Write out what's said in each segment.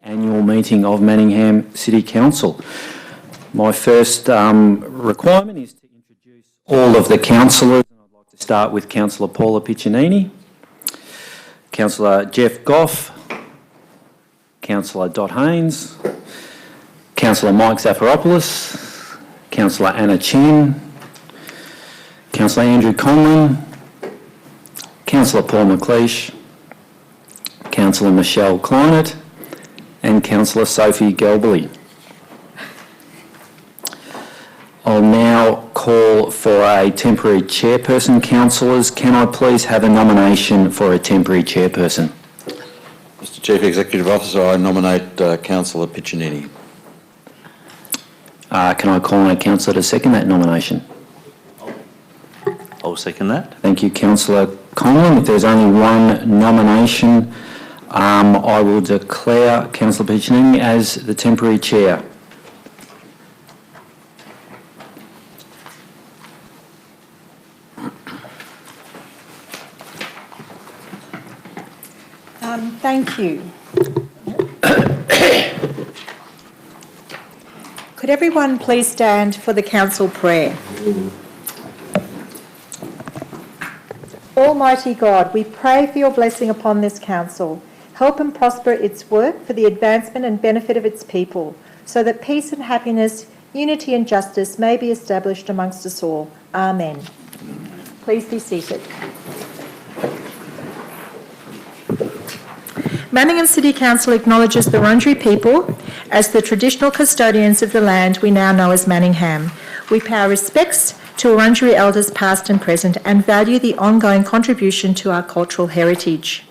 Annual meeting of Manningham City Council. My first requirement is to introduce all of the councillors. I'd like to start with Councillor Paula Piccinini, Councillor Jeff Goff, Councillor Dot Haynes, Councillor Mike Zafiropoulos, Councillor Anna Chin, Councillor Andrew Conlon, Councillor Paul McLeish, Councillor Michelle Kleinert, and Councillor Sophie Gelberly. I'll now call for a temporary chairperson. Councillors, can I please have a nomination for a temporary chairperson? Mr Chief Executive Officer, I nominate Councillor Piccinini. Can I call on a councillor to second that nomination? I'll second that. Thank you, Councillor Conlon. If there's only one nomination, I will declare Councillor Piccinini as the temporary chair. Thank you. Could everyone please stand for the council prayer? Almighty God, we pray for your blessing upon this council. Help and prosper its work for the advancement and benefit of its people, so that peace and happiness, unity and justice may be established amongst us all. Amen. Please be seated. Manningham City Council acknowledges the Wurundjeri people as the traditional custodians of the land we now know as Manningham. We pay our respects to Wurundjeri elders past and present and value the ongoing contribution to our cultural heritage.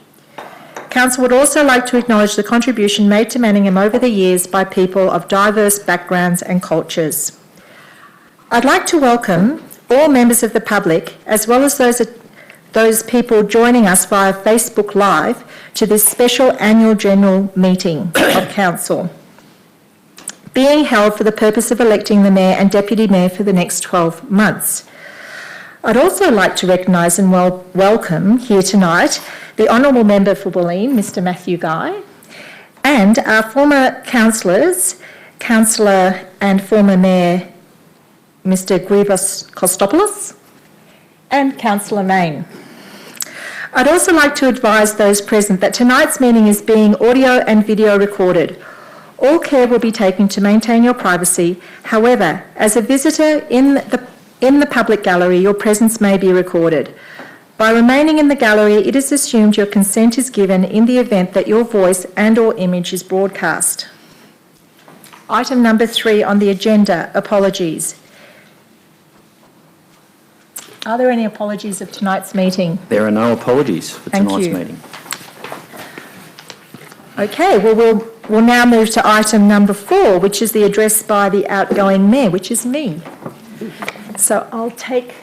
Council would also like to acknowledge the contribution made to Manningham over the years by people of diverse backgrounds and cultures. I'd like to welcome all members of the public, as well as those people joining us via Facebook Live, to this special annual general meeting of Council, being held for the purpose of electing the Mayor and Deputy Mayor for the next 12 months. I'd also like to recognise and welcome here tonight the Honourable Member for Bulleen, Mr Matthew Guy, and our former councillors, Councillor and former Mayor Mr Grivos Kostopoulos and Councillor Main. I'd also like to advise those present that tonight's meeting is being audio and video recorded. All care will be taken to maintain your privacy. However, as a visitor in the public gallery, your presence may be recorded. By remaining in the gallery, it is assumed your consent is given in the event that your voice and/or image is broadcast. Item number 3 on the agenda, apologies. Are there any apologies of tonight's meeting? There are no apologies for tonight's meeting. Okay, well, we'll now move to item number 4, which is the address by the outgoing Mayor, which is me. So I'll take...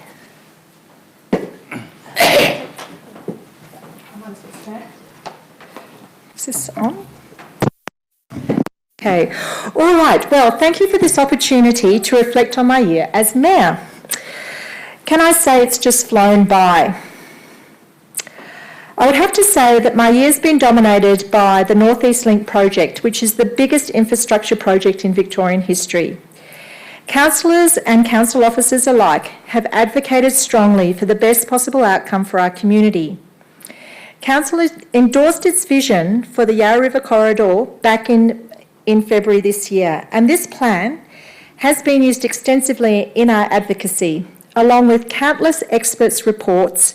Is this on? Okay. All right. Well, thank you for this opportunity to reflect on my year as Mayor. Can I say it's just flown by? I would have to say that my year's been dominated by the North East Link project, which is the biggest infrastructure project in Victorian history. Councillors and council officers alike have advocated strongly for the best possible outcome for our community. Council endorsed its vision for the Yarra River Corridor back in February this year, and this plan has been used extensively in our advocacy, along with countless experts' reports,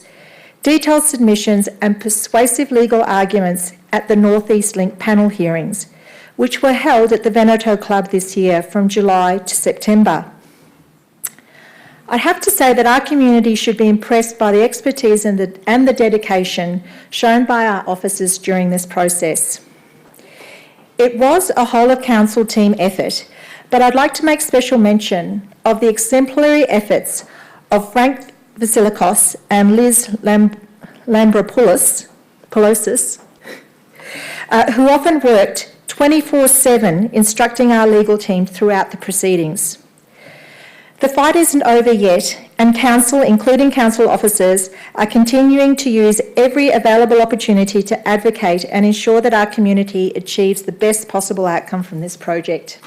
detailed submissions and persuasive legal arguments at the North East Link panel hearings, which were held at the Veneto Club this year from July to September. I have to say that our community should be impressed by the expertise and the dedication shown by our officers during this process. It was a whole-of-council team effort, but I'd like to make special mention of the exemplary efforts of Frank Vasilikos and Liz Lambropoulos, who often worked 24/7 instructing our legal team throughout the proceedings. The fight isn't over yet, and Council, including Council officers, are continuing to use every available opportunity to advocate and ensure that our community achieves the best possible outcome from this project.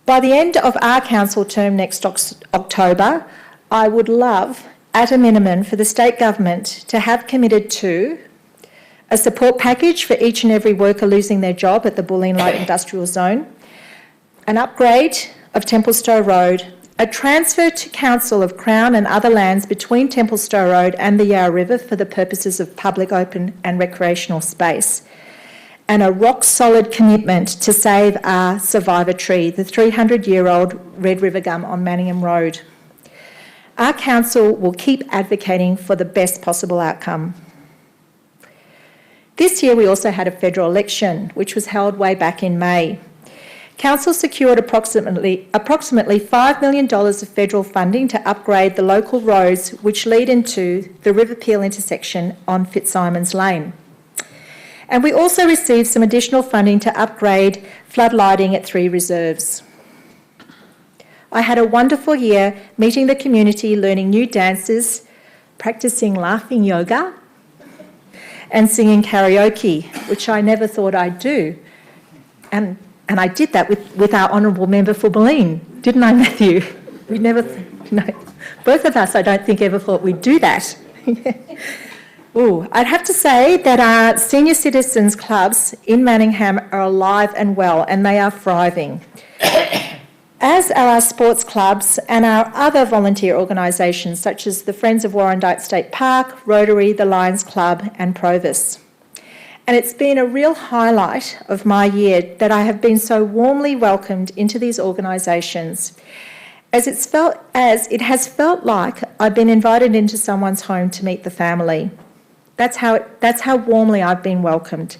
By the end of our Council term next October, I would love, at a minimum, for the State Government to have committed to a support package for each and every worker losing their job at the Bulleen Light Industrial Zone, an upgrade of Templestowe Road, a transfer to Council of Crown and other lands between Templestowe Road and the Yarra River for the purposes of public, open and recreational space, and a rock-solid commitment to save our survivor tree, the 300-year-old Red River Gum on Manningham Road. Our Council will keep advocating for the best possible outcome. This year we also had a federal election, which was held way back in May. Council secured approximately $5 million of federal funding to upgrade the local roads which lead into the River Peel intersection on Fitzsimons Lane. And we also received some additional funding to upgrade flood lighting at 3 reserves. I had a wonderful year meeting the community, learning new dances, practising laughing yoga, and singing karaoke, which I never thought I'd do. And I did that with our honourable member for Bulleen, didn't I, Matthew? We never, no, both of us, I don't think, ever thought we'd do that. Ooh, I'd have to say that our senior citizens clubs in Manningham are alive and well, and they are thriving, as are our sports clubs and our other volunteer organisations, such as the Friends of Warrandyte State Park, Rotary, the Lions Club and Provis. And it's been a real highlight of my year that I have been so warmly welcomed into these organisations, as it has felt like I've been invited into someone's home to meet the family. That's how warmly I've been welcomed,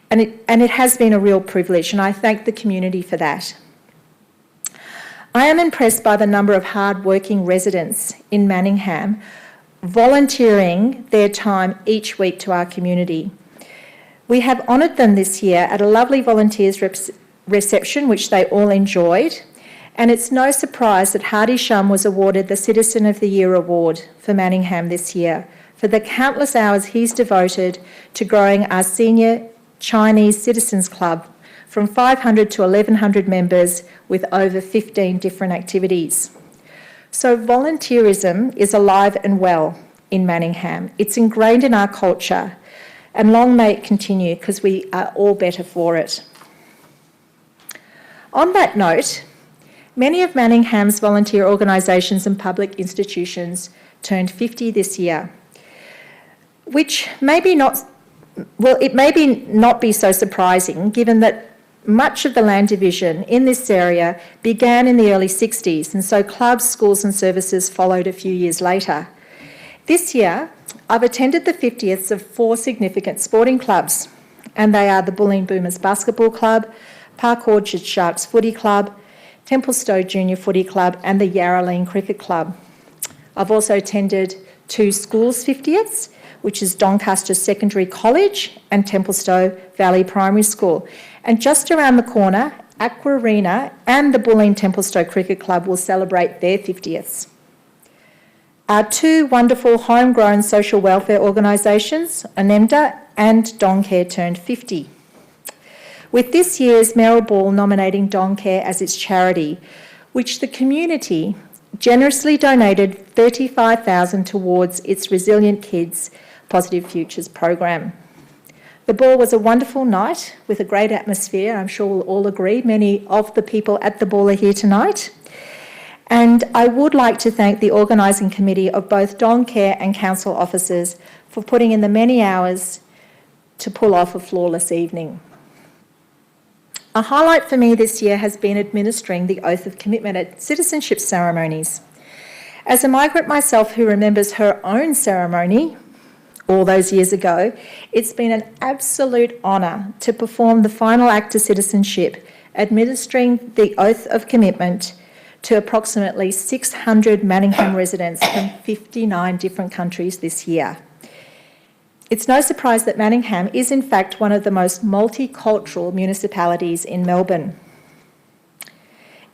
and it has been a real privilege, and I thank the community for that. I am impressed by the number of hard-working residents in Manningham volunteering their time each week to our community. We have honoured them this year at a lovely volunteers reception, which they all enjoyed, and it's no surprise that Hardy Shum was awarded the Citizen of the Year award for Manningham this year for the countless hours he's devoted to growing our senior Chinese Citizens Club from 500 to 1,100 members with over 15 different activities. So volunteerism is alive and well in Manningham. It's ingrained in our culture, and long may it continue, because we are all better for it. On that note, many of Manningham's volunteer organisations and public institutions turned 50 this year, which maybe not be so surprising, given that much of the land division in this area began in the early 60s, and so clubs, schools and services followed a few years later. This year, I've attended the 50ths of 4 significant sporting clubs, and they are the Bulleen Boomers Basketball Club, Park Orchard Sharks Footy Club, Templestowe Junior Footy Club and the Yarraleen Cricket Club. I've also attended 2 schools' 50ths, which is Doncaster Secondary College and Templestowe Valley Primary School. And just around the corner, Aqua Arena and the Bulleen Templestowe Cricket Club will celebrate their 50ths. Our 2 wonderful homegrown social welfare organisations, Anemda and Doncare, turned 50. With this year's Mayoral Ball nominating Doncare as its charity, which the community generously donated $35,000 towards its Resilient Kids Positive Futures program. The ball was a wonderful night with a great atmosphere. I'm sure we'll all agree. Many of the people at the ball are here tonight. And I would like to thank the organising committee of both Doncare and council officers for putting in the many hours to pull off a flawless evening. A highlight for me this year has been administering the oath of commitment at citizenship ceremonies. As a migrant myself who remembers her own ceremony all those years ago, it's been an absolute honour to perform the final act of citizenship, administering the oath of commitment to approximately 600 Manningham residents from 59 different countries this year. It's no surprise that Manningham is in fact one of the most multicultural municipalities in Melbourne.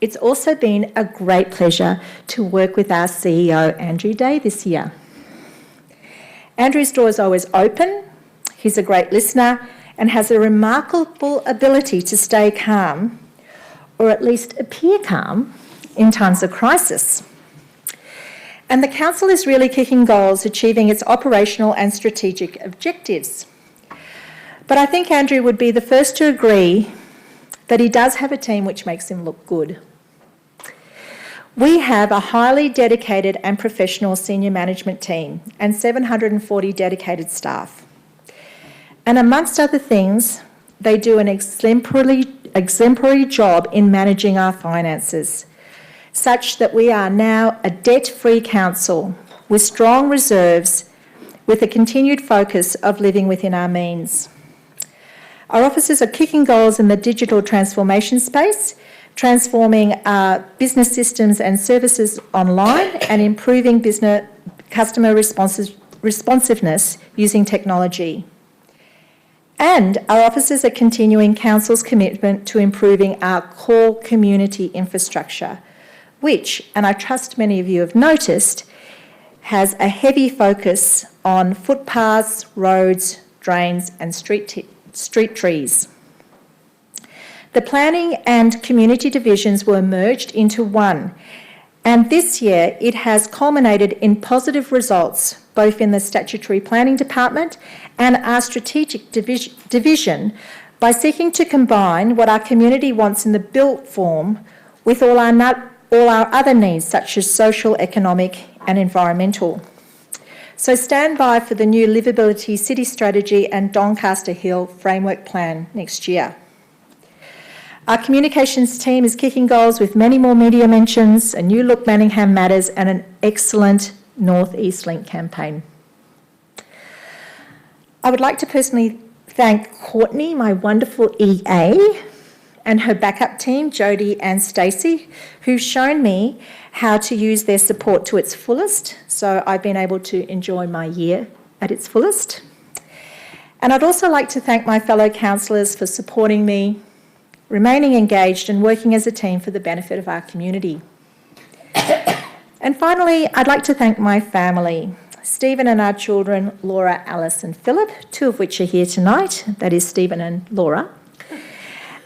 it's also been a great pleasure to work with our CEO, Andrew Day, this year. Andrew's door is always open, he's a great listener, and has a remarkable ability to stay calm, or at least appear calm, in times of crisis. And the Council is really kicking goals, achieving its operational and strategic objectives. But I think Andrew would be the first to agree that he does have a team which makes him look good. We have a highly dedicated and professional senior management team and 740 dedicated staff. And amongst other things, they do an exemplary job in managing our finances, such that we are now a debt-free council with strong reserves, with a continued focus of living within our means. Our officers are kicking goals in the digital transformation space, transforming our business systems and services online and improving customer responsiveness using technology. And our officers are continuing Council's commitment to improving our core community infrastructure, which, and I trust many of you have noticed, has a heavy focus on footpaths, roads, drains and street trees. The planning and community divisions were merged into one, and this year it has culminated in positive results both in the statutory planning department and our strategic division by seeking to combine what our community wants in the built form with all our other needs such as social, economic and environmental. So stand by for the new Livability City Strategy and Doncaster Hill Framework Plan next year. Our communications team is kicking goals with many more media mentions, a new look Manningham Matters and an excellent North East Link campaign. I would like to personally thank Courtney, my wonderful EA, and her backup team, Jodie and Stacey, who've shown me how to use their support to its fullest, so I've been able to enjoy my year at its fullest. And I'd also like to thank my fellow councillors for supporting me, remaining engaged and working as a team for the benefit of our community. And finally, I'd like to thank my family, Stephen and our children, Laura, Alice and Philip, two of which are here tonight, that is Stephen and Laura,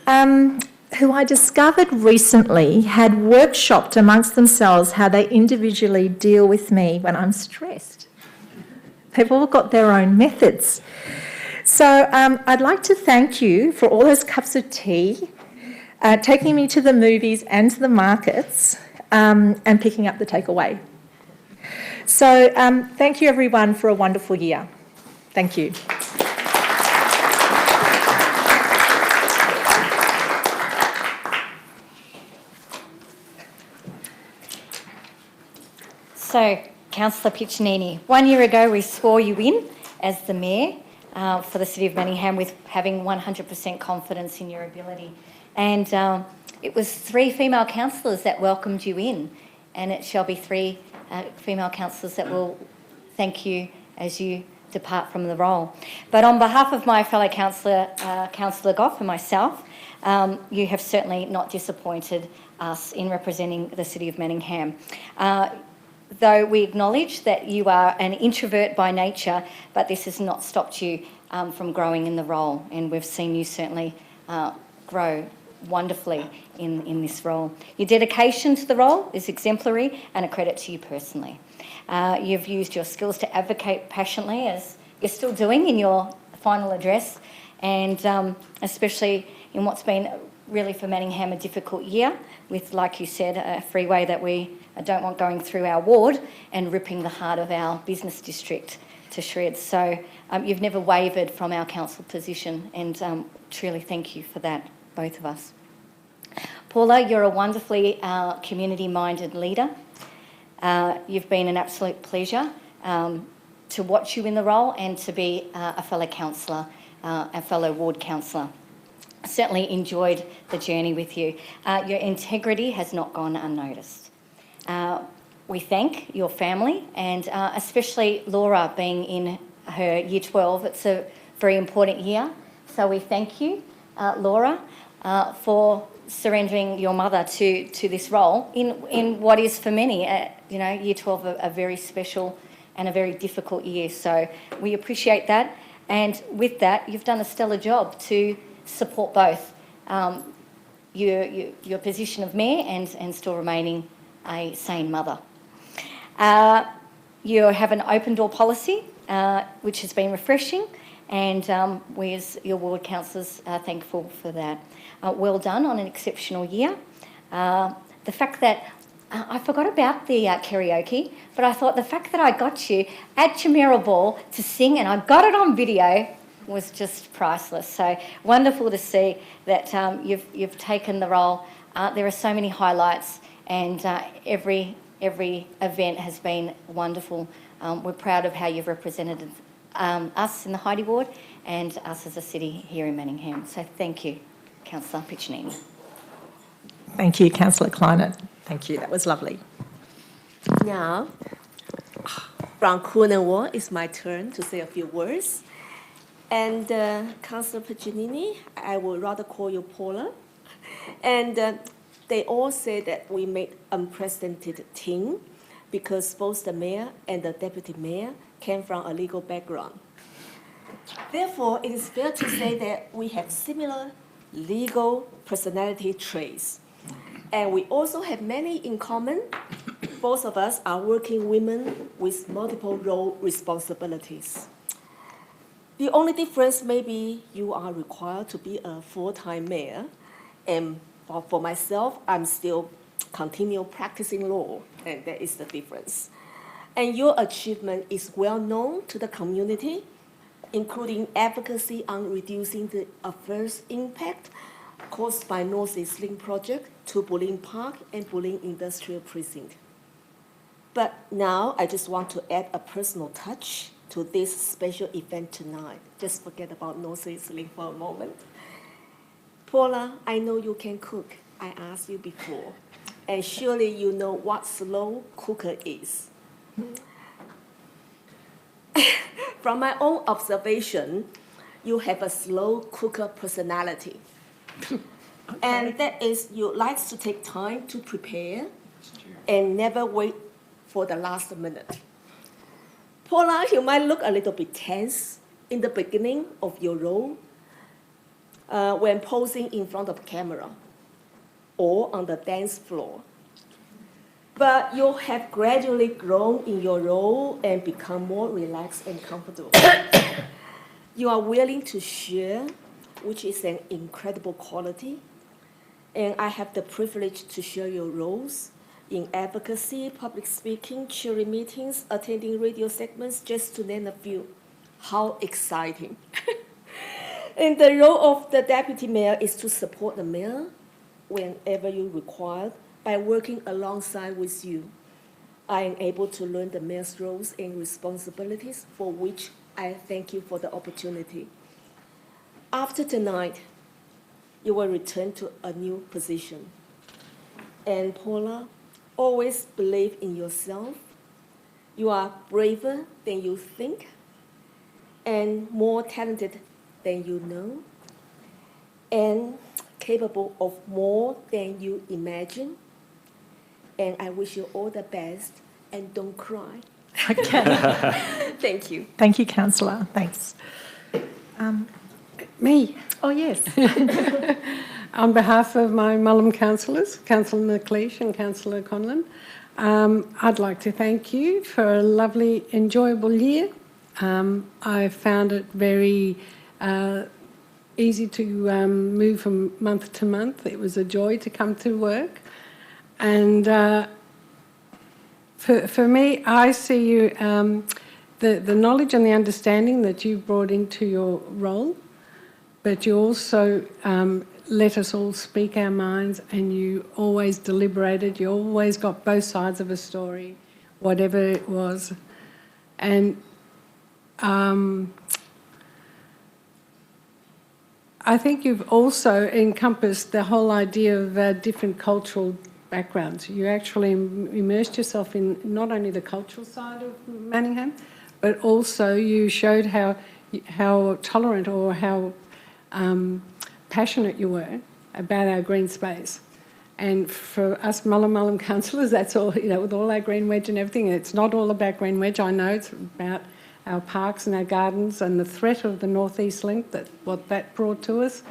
who I discovered recently had workshopped amongst themselves how they individually deal with me when I'm stressed. They've all got their own methods. So I'd like to thank you for all those cups of tea, taking me to the movies and to the markets, and picking up the takeaway. So thank you everyone for a wonderful year. Thank you. So, Councillor Piccinini, 1 year ago we swore you in as the Mayor for the City of Manningham with having 100% confidence in your ability. And it was 3 female councillors that welcomed you in, and it shall be 3 female councillors that will thank you as you depart from the role. But on behalf of my fellow councillor, Councillor Goff and myself, you have certainly not disappointed us in representing the City of Manningham. Though we acknowledge that you are an introvert by nature, but this has not stopped you from growing in the role, and we've seen you certainly grow wonderfully in this role. Your dedication to the role is exemplary and a credit to you personally. You've used your skills to advocate passionately, as you're still doing in your final address, and especially in what's been really for Manningham a difficult year with, like you said, a freeway that we don't want going through our ward and ripping the heart of our business district to shreds. So you've never wavered from our council position, and truly thank you for that, both of us. Paula, you're a wonderfully community-minded leader. You've been an absolute pleasure to watch you in the role and to be a fellow councillor, a fellow ward councillor. Certainly enjoyed the journey with you. Your integrity has not gone unnoticed. We thank your family, and especially Laura being in her year 12. It's a very important year. So we thank you, Laura, for surrendering your mother to this role in what is for many, year 12, a very special and a very difficult year. So we appreciate that. And with that, you've done a stellar job to support both your position of mayor and still remaining a sane mother. You have an open door policy, which has been refreshing, and we as your ward councillors are thankful for that. Well done on an exceptional year. The fact that I forgot about the karaoke, but I thought the fact that I got you at Chimera Ball to sing and I got it on video was just priceless. So wonderful to see that you've taken the role. There are so many highlights, and every event has been wonderful. We're proud of how you've represented us in the Heidi Ward and us as a city here in Manningham. So thank you, Councillor Piccinini. Thank you, Councillor Kleinert. Thank you, that was lovely. Now, from Cornwall, it's my turn to say a few words. And Councillor Piccinini, I would rather call you Paula. And they all say that we made unprecedented team because both the mayor and the deputy mayor came from a legal background. Therefore, it is fair to say that we have similar legal personality traits. And we also have many in common. Both of us are working women with multiple role responsibilities. The only difference may be you are required to be a full-time mayor, and for myself, I'm still continue practicing law, and that is the difference. And your achievement is well known to the community, including advocacy on reducing the adverse impact caused by North East Link project to Bulim Park and Bulim Industrial Precinct. But now I just want to add a personal touch to this special event tonight. Just forget about North East Link for a moment. Paula, I know you can cook. I asked you before. And surely you know what slow cooker is. From my own observation, you have a slow cooker personality. Okay. And that is, you like to take time to prepare and never wait for the last minute. Paula, you might look a little bit tense in the beginning of your role when posing in front of camera or on the dance floor. But you have gradually grown in your role and become more relaxed and comfortable. You are willing to share, which is an incredible quality. And I have the privilege to share your roles in advocacy, public speaking, chairing meetings, attending radio segments, just to name a few. How exciting. And the role of the deputy mayor is to support the mayor whenever you require by working alongside with you. I am able to learn the mayor's roles and responsibilities, for which I thank you for the opportunity. After tonight, you will return to a new position. And Paula, always believe in yourself. You are braver than you think and more talented than you know and capable of more than you imagine. And I wish you all the best, and don't cry. Okay. Thank you. Thank you, Councillor. Thanks. Me. Oh, yes. On behalf of my Mullum councillors, Councillor McLeish and Councillor Conlon, I'd like to thank you for a lovely, enjoyable year. I found it very easy to move from month to month. It was a joy to come to work. And for me, I see you, the knowledge and the understanding that you brought into your role, but you also let us all speak our minds, and you always deliberated. You always got both sides of a story, whatever it was. And I think you've also encompassed the whole idea of different cultural backgrounds. You actually immersed yourself in not only the cultural side of Manningham, but also you showed how tolerant or how passionate you were about our green space. And for us Mullumbimby councillors, that's all, with all our green wedge and everything, it's not all about green wedge, I know, it's about our parks and our gardens and the threat of the North East Link, what that brought to us.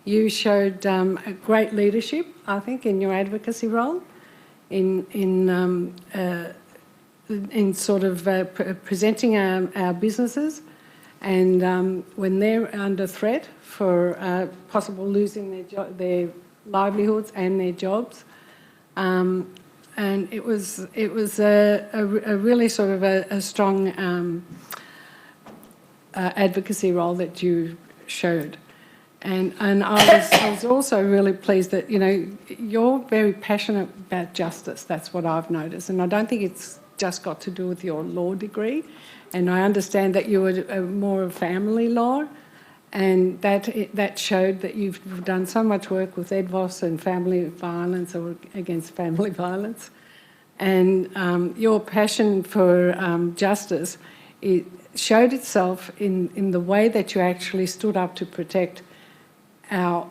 You showed a great leadership, I think, in your advocacy role, in sort of presenting our businesses, and when they're under threat for possible losing their livelihoods and their jobs, and it was a really sort of a strong advocacy role that you showed. And I was also really pleased that, you're very passionate about justice. That's what I've noticed. And I don't think it's just got to do with your law degree. And I understand that you were more of family law, and that showed that you've done so much work with EDVOS and family violence, or against family violence. And your passion for justice, it showed itself in the way that you actually stood up to protect our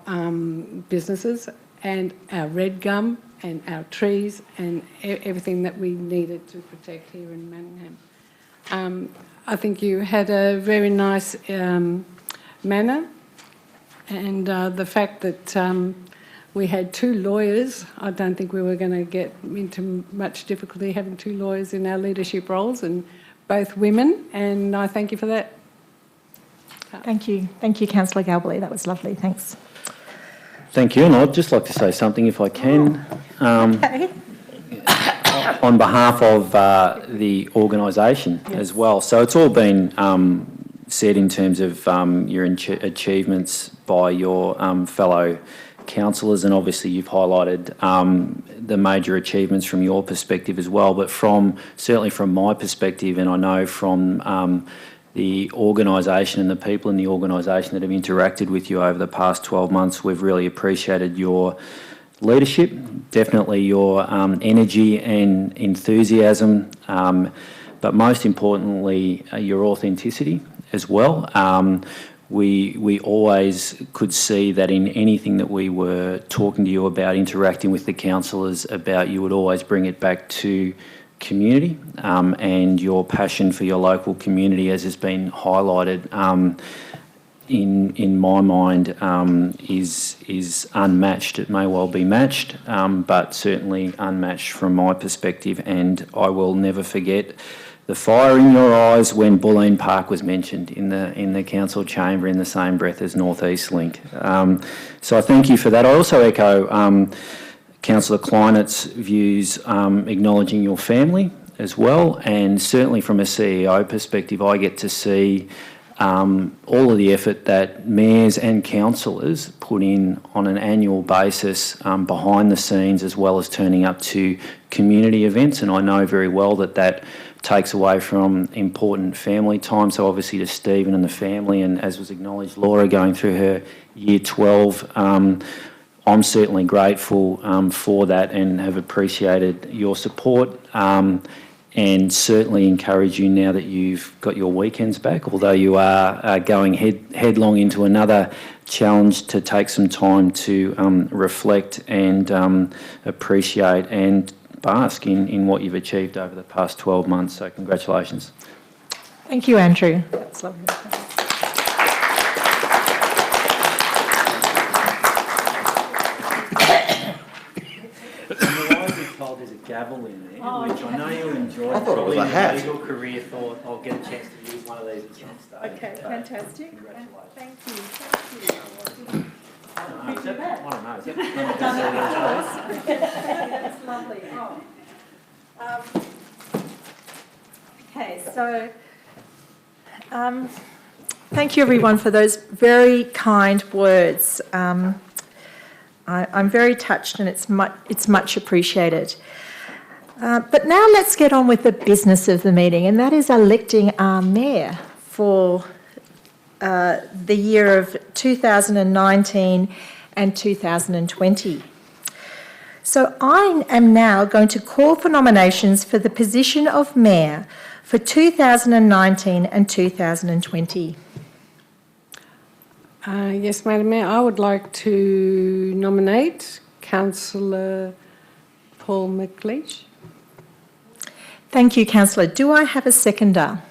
businesses and our red gum and our trees and everything that we needed to protect here in Manningham. I think you had a very nice manner, and the fact that we had two lawyers, I don't think we were going to get into much difficulty having two lawyers in our leadership roles, and both women, and I thank you for that. Thank you. Thank you, Councillor Galbally. That was lovely. Thanks. Thank you, and I'd just like to say something, if I can. Okay. On behalf of the organisation as well. So it's all been said in terms of your achievements by your fellow councillors, and obviously you've highlighted the major achievements from your perspective as well, but certainly from my perspective, and I know from the organisation and the people in the organisation that have interacted with you over the past 12 months, we've really appreciated your leadership, definitely your energy and enthusiasm, but most importantly, your authenticity as well. We always could see that in anything that we were talking to you about, interacting with the councillors about, you would always bring it back to community, and your passion for your local community, as has been highlighted, in my mind, is unmatched. It may well be matched, but certainly unmatched from my perspective. And I will never forget the fire in your eyes when Bulleen Park was mentioned in the council chamber in the same breath as North East Link. So I thank you for that. I also echo Councillor Kleinet's views, acknowledging your family as well, and certainly from a CEO perspective, I get to see all of the effort that mayors and councillors put in on an annual basis behind the scenes, as well as turning up to community events, and I know very well that takes away from important family time. So obviously to Stephen and the family, and as was acknowledged, Laura going through her year 12, I'm certainly grateful for that and have appreciated your support, and certainly encourage you, now that you've got your weekends back, although you are going headlong into another challenge, to take some time to reflect and appreciate and bask in what you've achieved over the past 12 months. So congratulations. Thank you, Andrew. That's lovely. There's a gavel in there, which I know you enjoy. I thought it was a hat. In your legal career, thought I'll get a chance to use one of these at some stage. Okay, So, fantastic. Congratulations. Thank you. Thank you. I don't know, is it? I don't know, is it? That's lovely. Okay, so thank you everyone for those very kind words. I'm very touched, and it's much appreciated. But now let's get on with the business of the meeting, and that is electing our mayor for the year of 2019 and 2020. So I am now going to call for nominations for the position of mayor for 2019 and 2020. Yes, Madam Mayor, I would like to nominate Councillor Paul McLeish. Thank you, Councillor. Do I have a seconder?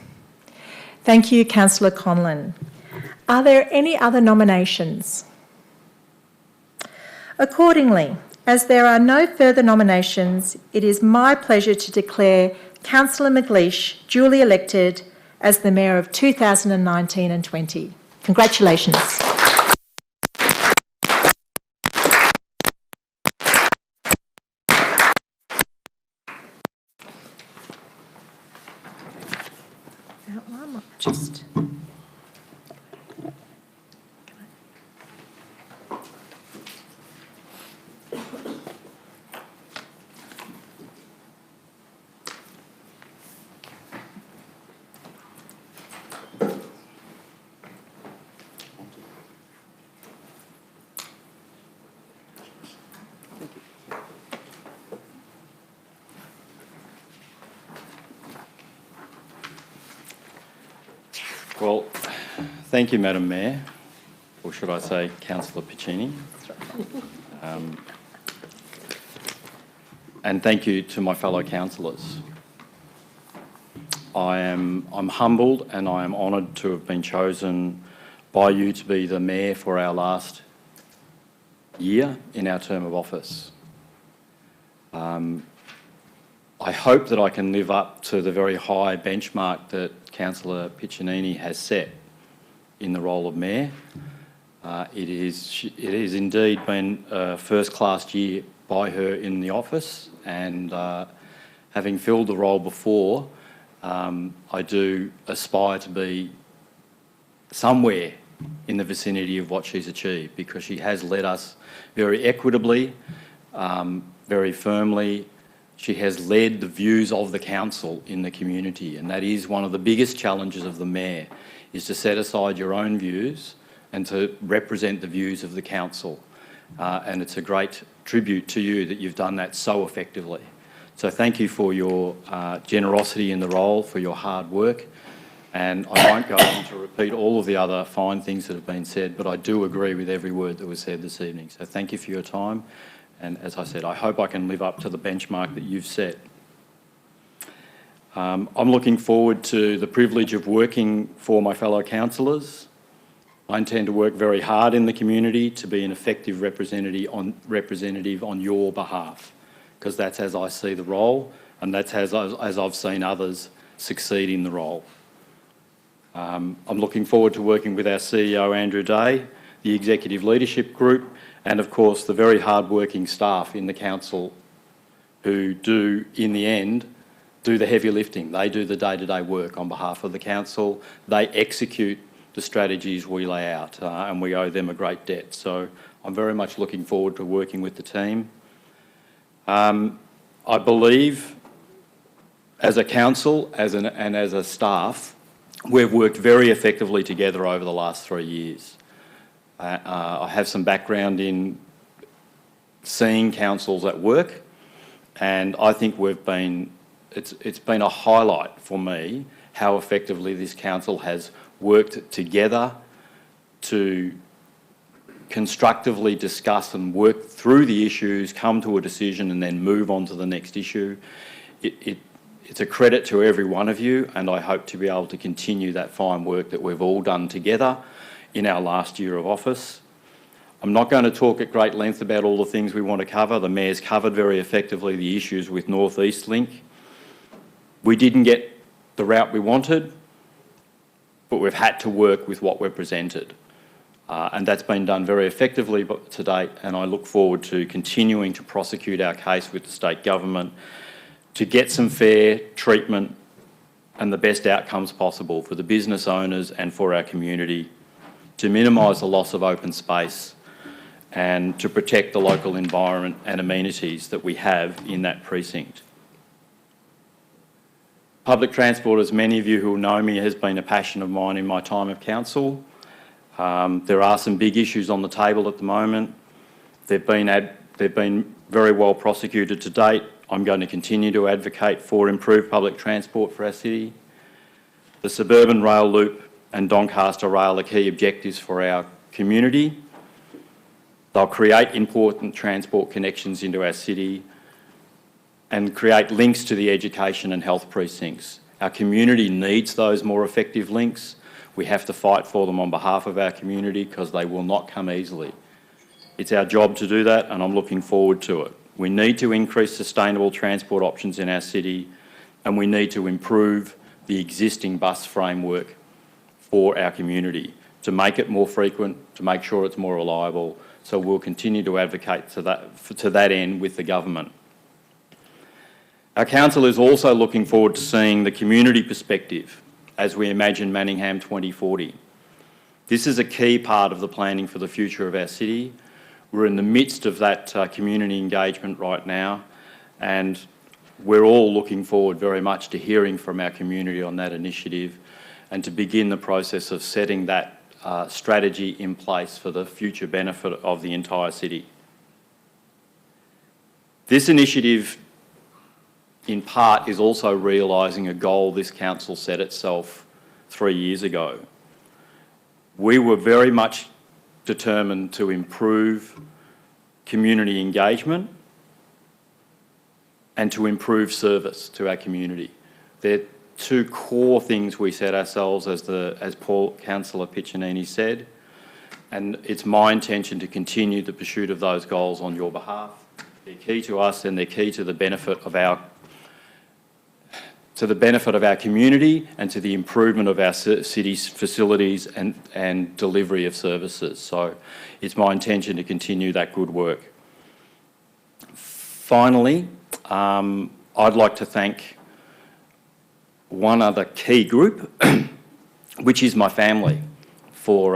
Thank you, Councillor Conlon. Are there any other nominations? Accordingly, as there are no further nominations, it is my pleasure to declare Councillor McLeish duly elected as the Mayor of 2019 and 20. Congratulations. Just... Well, thank you, Madam Mayor, or should I say Councillor Piccini. And thank you to my fellow councillors. I'm humbled and I am honoured to have been chosen by you to be the Mayor for our last year in our term of office. I hope that I can live up to the very high benchmark that Councillor Piccinini has set in the role of Mayor. It has indeed been a first-class year by her in the office, and having filled the role before, I do aspire to be somewhere in the vicinity of what she's achieved, because she has led us very equitably, very firmly. She has led the views of the council in the community, and that is one of the biggest challenges of the Mayor, is to set aside your own views and to represent the views of the council. And it's a great tribute to you that you've done that so effectively. So thank you for your generosity in the role, for your hard work. And I won't go on to repeat all of the other fine things that have been said, but I do agree with every word that was said this evening. So thank you for your time. And as I said, I hope I can live up to the benchmark that you've set. I'm looking forward to the privilege of working for my fellow councillors. I intend to work very hard in the community to be an effective representative on your behalf, because that's as I see the role, and that's as I've seen others succeed in the role. I'm looking forward to working with our CEO, Andrew Day, the executive leadership group, and of course the very hard-working staff in the council who do, in the end, do the heavy lifting. They do the day-to-day work on behalf of the council. They execute the strategies we lay out, and we owe them a great debt. So I'm very much looking forward to working with the team. I believe as a council and as a staff, we've worked very effectively together over the last 3 years. I have some background in seeing councils at work, and I think it's been a highlight for me how effectively this council has worked together to constructively discuss and work through the issues, come to a decision and then move on to the next issue. It's a credit to every one of you, and I hope to be able to continue that fine work that we've all done together in our last year of office. I'm not going to talk at great length about all the things we want to cover. The Mayor's covered very effectively the issues with North East Link. We didn't get the route we wanted, but we've had to work with what we're presented. And that's been done very effectively to date, and I look forward to continuing to prosecute our case with the state government to get some fair treatment and the best outcomes possible for the business owners and for our community, to minimise the loss of open space and to protect the local environment and amenities that we have in that precinct. Public transport, as many of you who know me, has been a passion of mine in my time of council. There are some big issues on the table at the moment. They've been very well prosecuted to date. I'm going to continue to advocate for improved public transport for our city. The suburban rail loop and Doncaster rail are key objectives for our community. They'll create important transport connections into our city and create links to the education and health precincts. Our community needs those more effective links. We have to fight for them on behalf of our community because they will not come easily. It's our job to do that, and I'm looking forward to it. We need to increase sustainable transport options in our city, and we need to improve the existing bus framework for our community to make it more frequent, to make sure it's more reliable. So we'll continue to advocate to that end with the government. Our council is also looking forward to seeing the community perspective as we imagine Manningham 2040. This is a key part of the planning for the future of our city. We're in the midst of that community engagement right now, and we're all looking forward very much to hearing from our community on that initiative and to begin the process of setting that strategy in place for the future benefit of the entire city. This initiative, in part, is also realising a goal this council set itself 3 years ago. We were very much determined to improve community engagement and to improve service to our community. They're two core things we set ourselves, as Councillor Piccinini said, and it's my intention to continue the pursuit of those goals on your behalf. They're key to us, and they're key to the benefit of our community and to the improvement of our city's facilities and delivery of services. So it's my intention to continue that good work. Finally, I'd like to thank one other key group, which is my family, for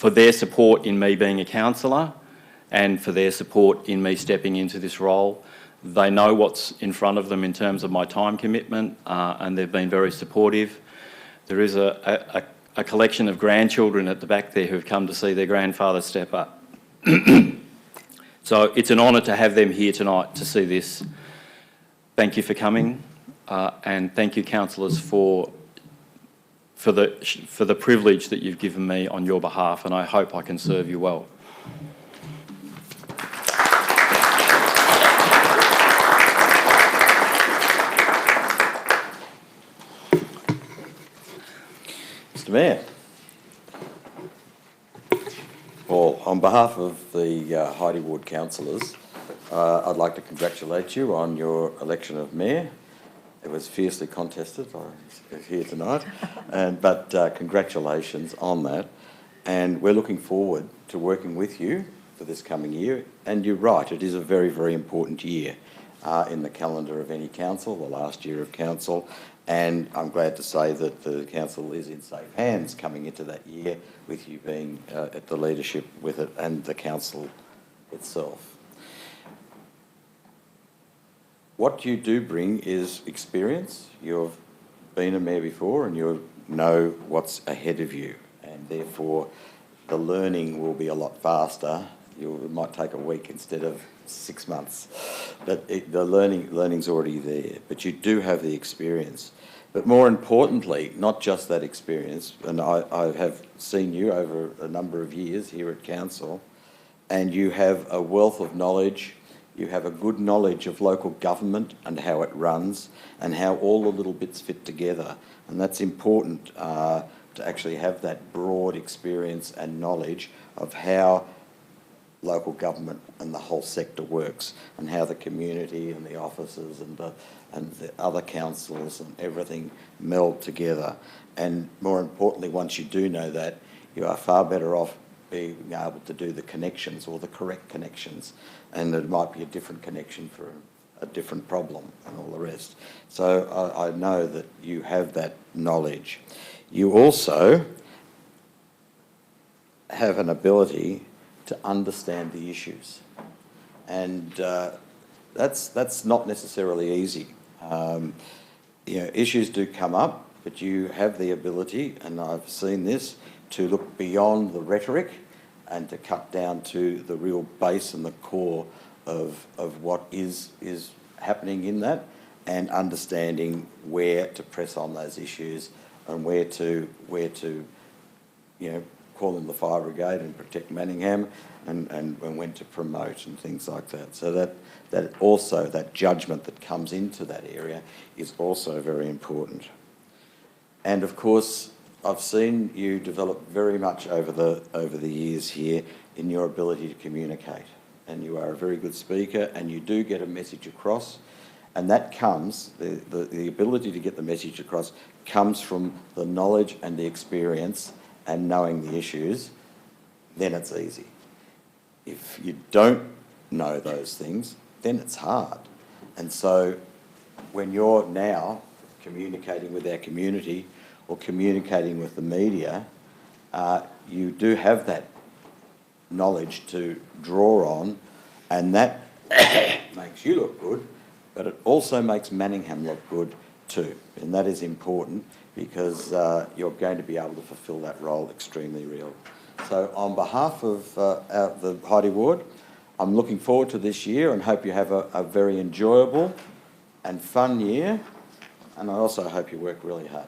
their support in me being a councillor and for their support in me stepping into this role. They know what's in front of them in terms of my time commitment, and they've been very supportive. There is a collection of grandchildren at the back there who've come to see their grandfather step up. So it's an honour to have them here tonight to see this. Thank you for coming, and thank you, councillors, for the privilege that you've given me on your behalf, and I hope I can serve you well. Mr. Mayor. Well, on behalf of the Heidi Ward councillors, I'd like to congratulate you on your election of mayor. It was fiercely contested. I was here tonight, but congratulations on that. And we're looking forward to working with you for this coming year. And you're right, it is a very, very important year in the calendar of any council, the last year of council. And I'm glad to say that the council is in safe hands coming into that year, with you being at the leadership with it and the council itself. What you do bring is experience. You've been a mayor before and you know what's ahead of you, and therefore the learning will be a lot faster. It might take a week instead of 6 months, but the learning's already there. But you do have the experience. But more importantly, not just that experience, and I have seen you over a number of years here at council, and you have a wealth of knowledge. You have a good knowledge of local government and how it runs and how all the little bits fit together. And that's important to actually have that broad experience and knowledge of how local government and the whole sector works, and how the community and the officers and the other councils and everything meld together. And more importantly, once you do know that, you are far better off being able to do the connections, or the correct connections, and it might be a different connection for a different problem and all the rest. So I know that you have that knowledge. You also have an ability to understand the issues, and that's not necessarily easy. Issues do come up, but you have the ability, and I've seen this, to look beyond the rhetoric and to cut down to the real base and the core of what is happening in that, and understanding where to press on those issues and where to call them the fire brigade and protect Manningham, and went to promote and things like that. So that also, that judgment that comes into that area is also very important. And of course, I've seen you develop very much over the years here in your ability to communicate. And you are a very good speaker, and you do get a message across. And that comes, the ability to get the message across comes from the knowledge and the experience and knowing the issues. Then it's easy. If you don't know those things, then it's hard. And so when you're now communicating with our community or communicating with the media, you do have that knowledge to draw on, and that makes you look good, but it also makes Manningham look good too. And that is important because you're going to be able to fulfil that role extremely well. So on behalf of the Heidi Ward, I'm looking forward to this year and hope you have a very enjoyable and fun year. And I also hope you work really hard.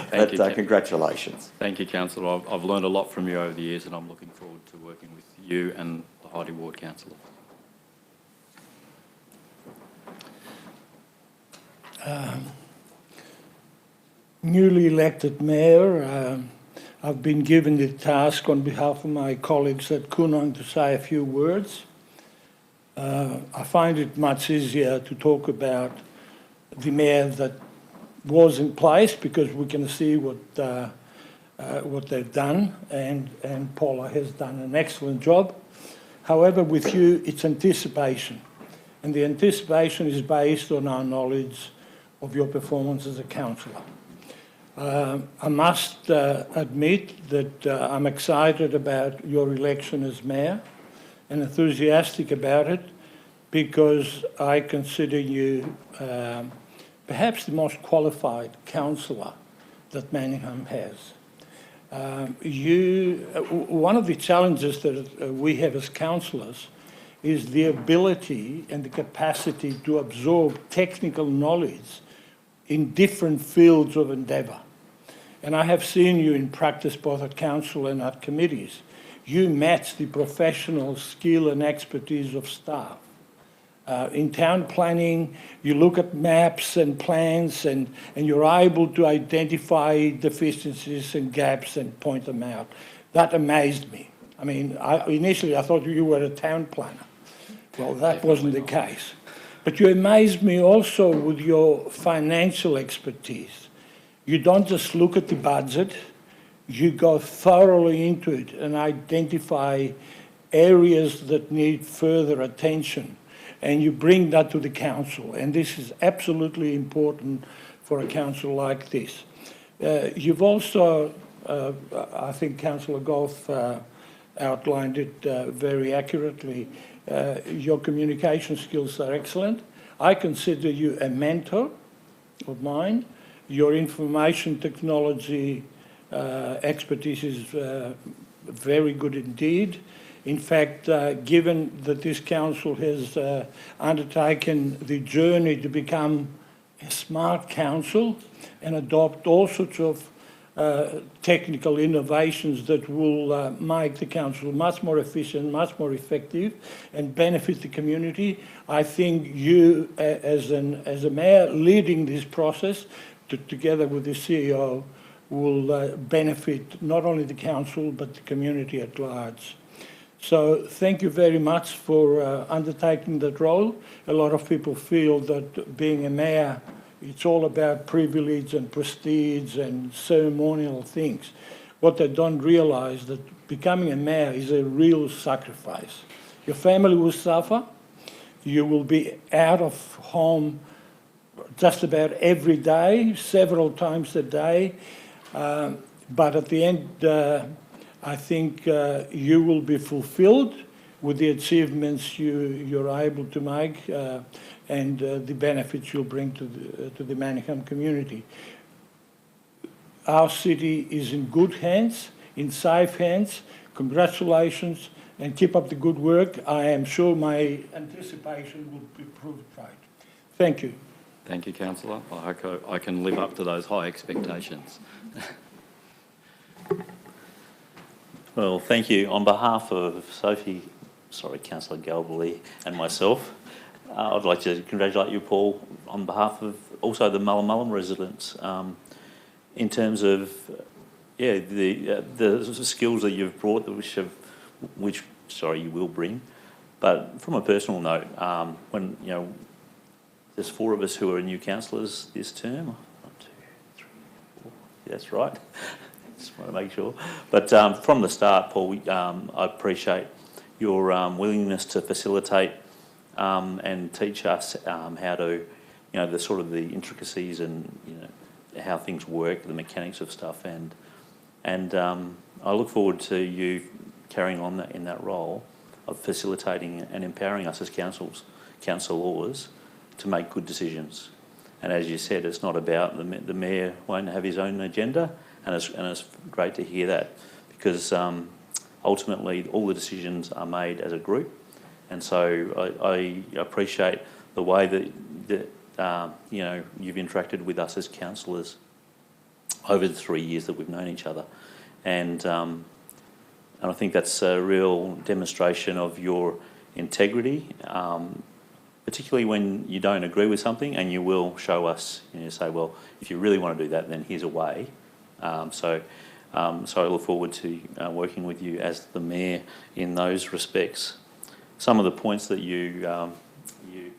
Thank you, congratulations. Thank you, Councillor. I've learned a lot from you over the years, and I'm looking forward to working with you and the Heidi Ward Councillor. Newly elected Mayor, I've been given the task on behalf of my colleagues at Kunang to say a few words. I find it much easier to talk about the Mayor that was in place because we can see what they've done, and Paula has done an excellent job. However, with you, it's anticipation, and the anticipation is based on our knowledge of your performance as a councillor. I must admit that I'm excited about your election as Mayor and enthusiastic about it because I consider you perhaps the most qualified councillor that Manningham has. One of the challenges that we have as councillors is the ability and the capacity to absorb technical knowledge in different fields of endeavour. And I have seen you in practice both at council and at committees. You match the professional skill and expertise of staff. In town planning, you look at maps and plans and you're able to identify deficiencies and gaps and point them out. That amazed me. I mean, initially I thought you were a town planner. Well, that wasn't the case. But you amazed me also with your financial expertise. You don't just look at the budget, you go thoroughly into it and identify areas that need further attention. And you bring that to the council. And this is absolutely important for a council like this. You've also, I think Councillor Goff outlined it very accurately. Your communication skills are excellent. I consider you a mentor of mine. Your information technology expertise is very good indeed. In fact, given that this council has undertaken the journey to become a smart council and adopt all sorts of technical innovations that will make the council much more efficient, much more effective and benefit the community, I think you as a mayor leading this process together with the CEO will benefit not only the council but the community at large. So thank you very much for undertaking that role. A lot of people feel that being a mayor, it's all about privilege and prestige and ceremonial things. What they don't realise that becoming a mayor is a real sacrifice. Your family will suffer. You will be out of home just about every day, several times a day. But at the end, I think you will be fulfilled with the achievements you're able to make and the benefits you'll bring to the Manningham community. Our city is in good hands, in safe hands. Congratulations and keep up the good work. I am sure my anticipation will be proved right. Thank you. Thank you, Councillor. I hope I can live up to those high expectations. Well, thank you. On behalf of Councillor Galbally and myself, I'd like to congratulate you, Paul, on behalf of also the Manningham residents, in terms of the skills that you've brought, which you will bring. But from a personal note, when there's 4 of us who are new councillors this term. 1, 2, 3, 4. That's right. Just want to make sure. But from the start, Paul, I appreciate your willingness to facilitate and teach us how to, the sort of the intricacies and how things work, the mechanics of stuff, and I look forward to you carrying on in that role of facilitating and empowering us as councillors to make good decisions. And as you said, it's not about the mayor won't have his own agenda, and it's great to hear that, because ultimately all the decisions are made as a group. And so I appreciate the way that you've interacted with us as councillors over the 3 years that we've known each other, and I think that's a real demonstration of your integrity, particularly when you don't agree with something, and you will show us. Say, well, if you really want to do that, then here's a way. So I look forward to working with you as the mayor in those respects. Some of the points that you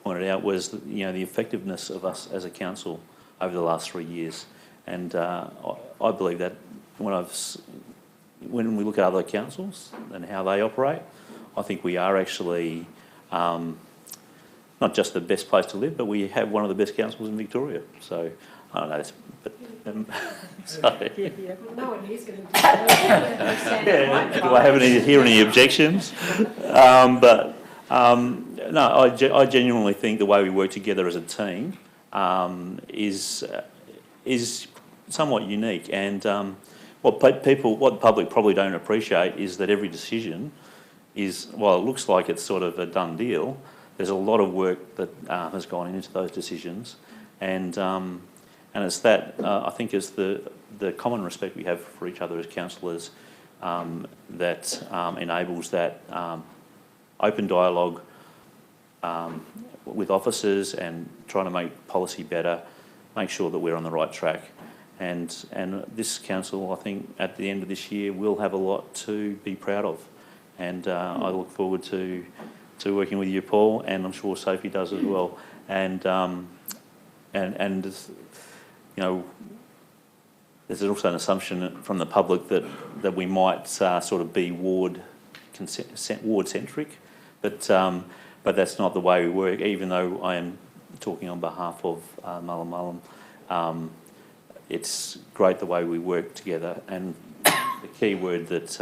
pointed out was the effectiveness of us as a council over the last 3 years, and I believe that when we look at other councils and how they operate, I think we are actually not just the best place to live, but we have one of the best councils in Victoria. So I don't know, No one is going to do do I hear any objections? No, I genuinely think the way we work together as a team is somewhat unique, and what the public probably don't appreciate is that every decision is, while it looks like it's sort of a done deal, there's a lot of work that has gone into those decisions, and it's that I think is the common respect we have for each other as councillors that enables that open dialogue with officers and trying to make policy better, make sure that we're on the right track. And this council, I think, at the end of this year, will have a lot to be proud of. And I look forward to working with you, Paul, and I'm sure Sophie does as well. And there's also an assumption from the public that we might sort of be ward-centric, but that's not the way we work. Even though I am talking on behalf of Manningham, it's great the way we work together. And the key word that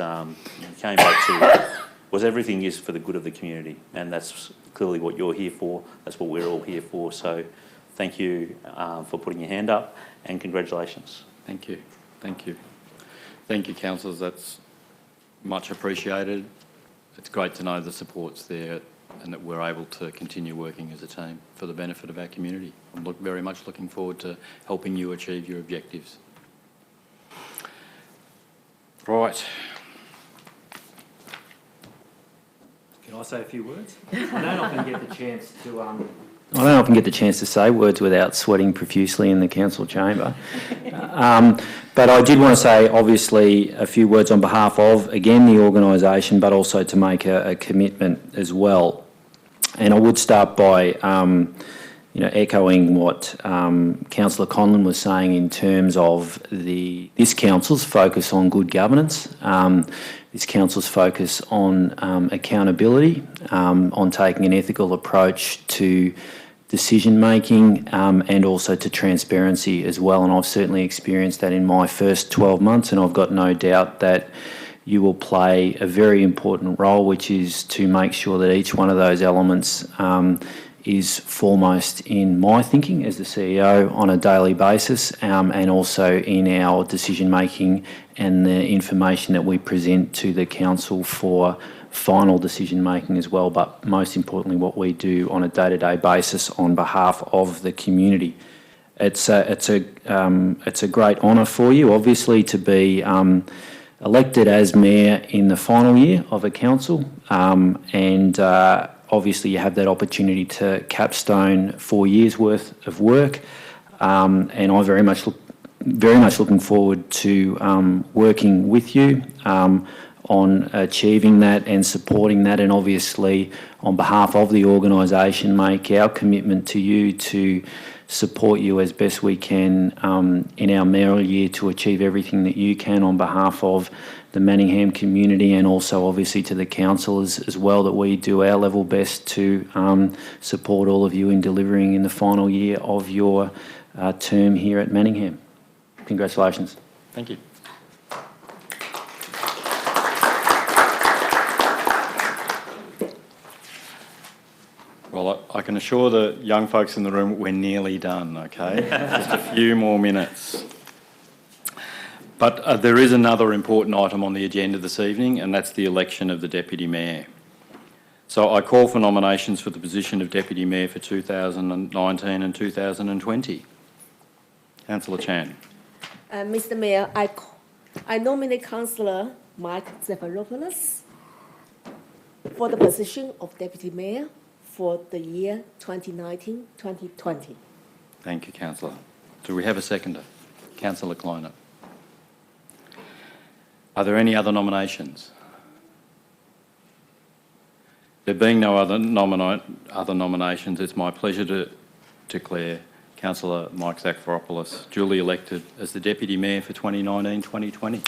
came back to was everything is for the good of the community, and that's clearly what you're here for. That's what we're all here for. So thank you for putting your hand up, and congratulations. Thank you. Thank you. Thank you, councillors. That's much appreciated. It's great to know the support's there and that we're able to continue working as a team for the benefit of our community. I'm very much looking forward to helping you achieve your objectives. Right. Can I say a few words? I don't often get the chance to I don't often get the chance to say words without sweating profusely in the council chamber. But I did want to say, obviously, a few words on behalf of, again, the organisation, but also to make a commitment as well. And I would start by, echoing what Councillor Conlon was saying in terms of this council's focus on good governance, this council's focus on accountability, on taking an ethical approach to decision-making and also to transparency as well. And I've certainly experienced that in my first 12 months, and I've got no doubt that you will play a very important role, which is to make sure that each one of those elements is foremost in my thinking as the CEO on a daily basis, and also in our decision-making and the information that we present to the council for final decision-making as well, but most importantly what we do on a day-to-day basis on behalf of the community. It's a great honour for you, obviously, to be elected as mayor in the final year of a council, and obviously you have that opportunity to capstone 4 years' worth of work, and I very much looking forward to working with you on achieving that and supporting that, and obviously on behalf of the organisation make our commitment to you to support you as best we can in our mayoral year to achieve everything that you can on behalf of the Manningham community, and also obviously to the council as well, that we do our level best to support all of you in delivering in the final year of your term here at Manningham. Congratulations. Thank you. Well, I can assure the young folks in the room we're nearly done, okay? Just a few more minutes. But there is another important item on the agenda this evening, and that's the election of the Deputy Mayor. So I call for nominations for the position of Deputy Mayor for 2019 and 2020. Councillor Chan. Mr. Mayor, I nominate Councillor Mike Zafiropoulos for the position of Deputy Mayor for the year 2019-2020. Thank you, Councillor. Do we have a seconder? Councillor Kleiner. Are there any other nominations? There being no other nominations, it's my pleasure to declare Councillor Mike Zafiropoulos duly elected as the Deputy Mayor for 2019-2020.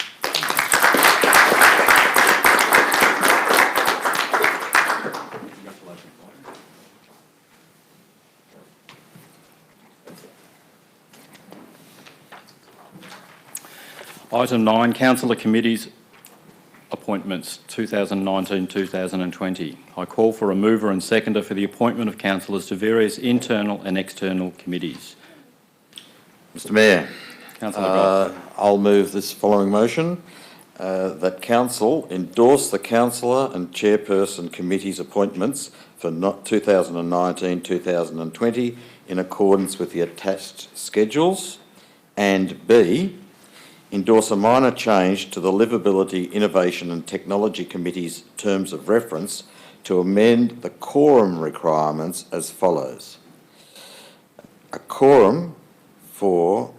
Item 9, Councillor Committees Appointments 2019-2020. I call for a mover and seconder for the appointment of councillors to various internal and external committees. Mr Mayor, Councillor Goff. I'll move this following motion, that Council endorse the councillor and chairperson committees appointments for 2019-2020 in accordance with the attached schedules, and B, endorse a minor change to the Livability, Innovation and Technology Committee's terms of reference to amend the quorum requirements as follows. A quorum for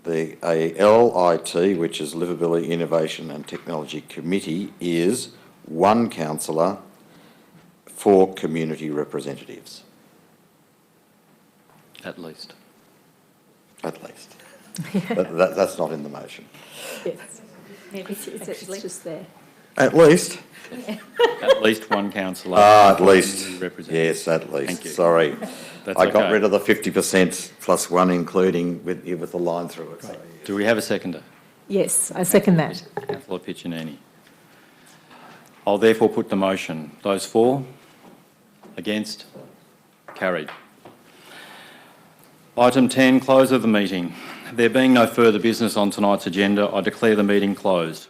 the LIT, which is Livability, Innovation and Technology Committee, is 1 councillor, 4 community representatives. At least. At least. But that's not in the motion. Yes. It's actually just there. At least. At least 1 councillor. At least. Representative. Yes, at least. Thank you. Sorry. That's I got okay. rid of the 50% plus 1, including with the line through it. Sorry. Do we have a seconder? Yes, I second that. Councillor Piccinini. I'll therefore put the motion. Those for? Against? Carried. Item 10, close of the meeting. There being no further business on tonight's agenda, I declare the meeting closed.